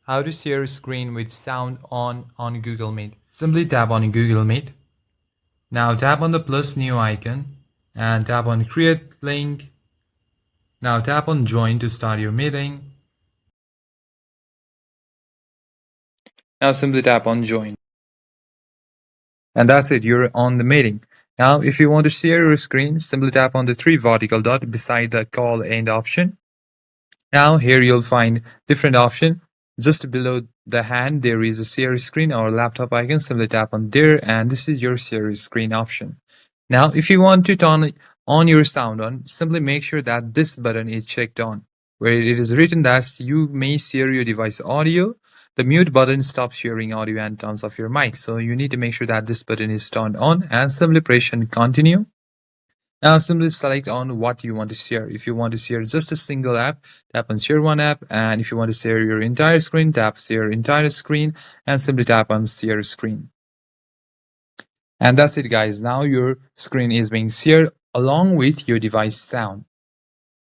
How to share a screen with sound on Google Meet. Simply tap on Google Meet. Now tap on the plus new icon and tap on create link. Now tap on join to start your meeting. Now simply tap on join. And that's it, you're on the meeting. Now if you want to share your screen, simply tap on the three vertical dot beside the call end option. Now here you'll find different option. Just below the hand there is a share screen or laptop icon. Simply tap on there and this is your share screen option. Now if you want to turn on your sound on, simply make sure that this button is checked on. Where it is written that you may share your device audio, the mute button stops sharing audio and turns off your mic. So you need to make sure that this button is turned on and simply press and continue. Now simply select on what you want to share. If you want to share just a single app, tap on share one app, and if you want to share your entire screen, tap share entire screen and simply tap on share screen. And that's it guys, now your screen is being shared along with your device sound.